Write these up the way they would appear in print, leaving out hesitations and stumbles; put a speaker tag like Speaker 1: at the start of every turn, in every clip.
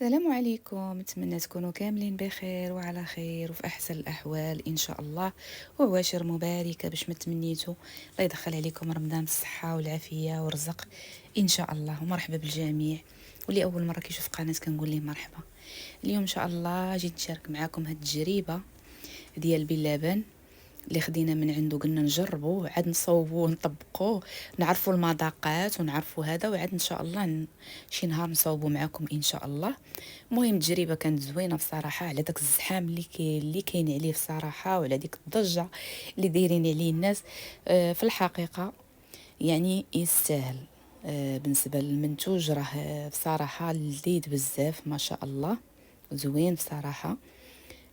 Speaker 1: السلام عليكم، نتمنى تكونوا كاملين بخير وعلى خير وفي احسن الاحوال ان شاء الله. وعواشر مباركه باش ما تمنيتوا. الله يدخل عليكم رمضان بالصحه والعافيه والرزق ان شاء الله. ومرحبا بالجميع، واللي اول مره كيشوف قناه كنقول ليه مرحبا. اليوم ان شاء الله جيت نشارك معكم هاد التجربه ديال باللبن اللي خدينا من عنده، قلنا نجربوه عاد نصوبوه نطبقوه، نعرفوا المذاقات ونعرفوا هذا، وعاد ان شاء الله شي نهار نصوبوا معكم ان شاء الله. المهم التجربه كانت زوينه بصراحه، على داك الزحام اللي كاين عليه بصراحه، وعلى ديك الضجه اللي دايرين عليه الناس. في الحقيقه يعني يستاهل. بالنسبه للمنتوج راه بصراحه لذيذ بزاف ما شاء الله، زوين بصراحه.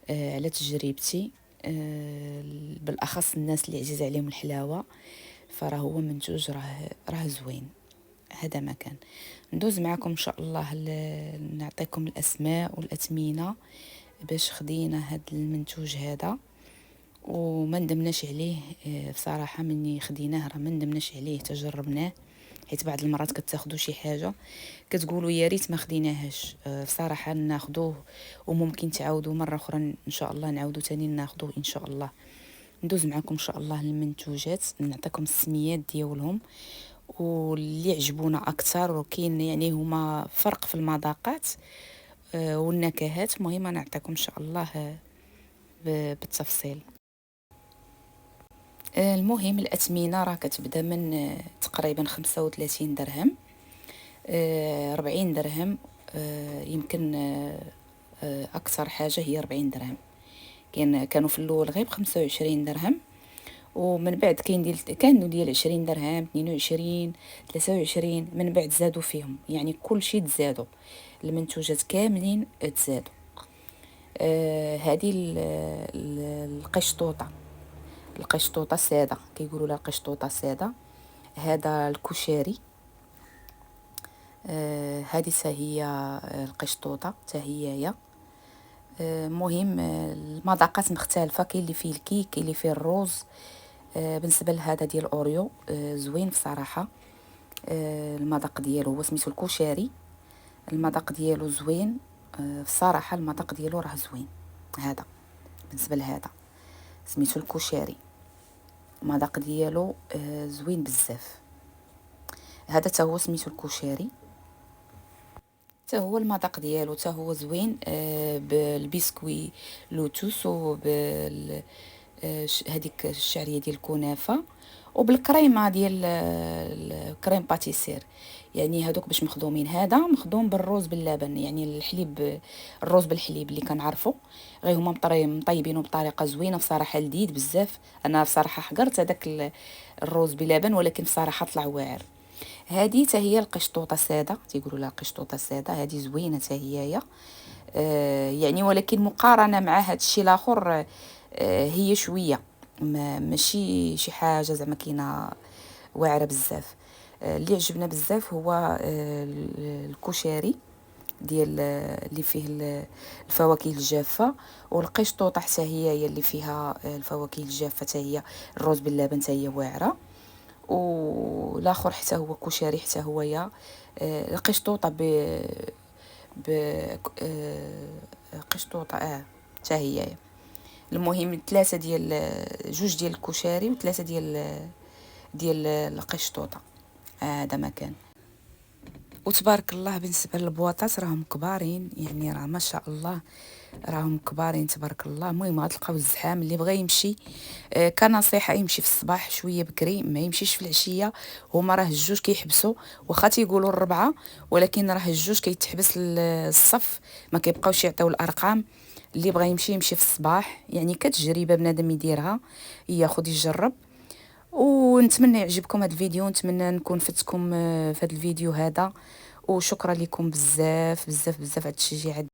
Speaker 1: على تجربتي، بالاخص الناس اللي عزيز عليهم الحلاوه، فراه هو منتوج راه زوين. هذا ما كان. ندوز معكم ان شاء الله نعطيكم الاسماء والاثمنه باش خدينا هذا المنتوج هذا، وما ندمناش عليه. بصراحه مني خديناه راه ما ندمناش عليه، تجربناه. حيت بعض المرات كتاخذوا شي حاجه كتقولوا يا ريت ما خديناهاش. بصراحه ناخذوه، وممكن تعاودوا مره اخرى ان شاء الله، نعاودوا تاني ناخذوه ان شاء الله. ندوز معكم ان شاء الله المنتوجات، نعطيكم السميات ديالهم واللي عجبونا اكثر. وكاين يعني هما فرق في المذاقات والنكهات. مهمه نعطيكم ان شاء الله بالتفصيل. المهم الأثمنة راه كتبدا من تقريبا 35 درهم، 40 درهم. يمكن أكثر حاجة هي 40 درهم. كانوا في الأول غير ب25 درهم، ومن بعد كانوا ديال 20 درهم، 22، 23. من بعد زادوا فيهم، يعني كل شيء تزادوا، المنتوجات كاملين تزادوا. هذه القشطوطة سادة، كيقولوا لها القشطوطة سادة. هذا الكشري. هذه هي القشطوطة هي. مهم المذاقات مختلفة، كاين اللي فيه الكيك، كاين اللي فيه الروز. بالنسبة لهذا ديال الأوريو زوين بصراحة. المذاق ديالو هو سميتو الكشري، المذاق ديالو زوين. بصراحة المذاق ديالو راه زوين. هذا بالنسبة لهذا سميتو الكشري، المذاق ديالو زوين بزاف. هذا تا هو سميتو الكشري، تا هو المذاق ديالو تا هو زوين. بالبسكوي لوتوس، هذيك الشعريه ديال الكنافه، وبالكريمه ديال الكريم باتيسير. يعني هذوك باش مخدومين، هذا مخدوم بالروز باللبن، يعني الحليب، الروز بالحليب اللي كنعرفوا. غير هما مطيبينه بطريقه زوينه بصراحه، لذيذ بزاف. انا بصراحه حقرت هذاك الروز بلبن، ولكن بصراحه طلع واعر. هذه حتى هي القشطوطه ساده، تيقولوا لها قشطوطه ساده. هذه زوينه حتى هي. يعني ولكن مقارنه مع هذا الشيء الاخر، هي شويه، ماشي شي حاجه زعما كاينه واعره بزاف. اللي عجبنا بزاف هو الكشري ديال اللي فيه الفواكه الجافه، والقشطوطه حتى هي اللي فيها الفواكه الجافه، حتى هي الروز باللبن حتى هي واعره. والاخر حتى هو كشري، حتى هو يا القشطوطه ب قشطوطه حتى هي. المهم ثلاثه ديال جوج ديال الكشري وثلاثه ديال القشطوطه. هذا ما كان. وتبارك الله بالنسبه للبواطات راهم كبارين، يعني راه ما شاء الله راهم كبارين تبارك الله. المهم غتلقاو الزحام اللي بغى يمشي، كنصيحه يمشي في الصباح شويه بكري، ما يمشيش في العشيه. هما راه الجوج كيحبسوا، واخا تيقولوا الربعه، ولكن راه الجوج كيتحبس الصف، ما كيبقاوش يعطيو الارقام. اللي بغى يمشي يمشي في الصباح، يعني كتجربه بنادم يديرها، ياخذ يجرب. ونتمنى يعجبكم هذا الفيديو، نتمنى نكون فتكم في هذا الفيديو هذا. وشكرا لكم بزاف بزاف بزاف على التشجيع.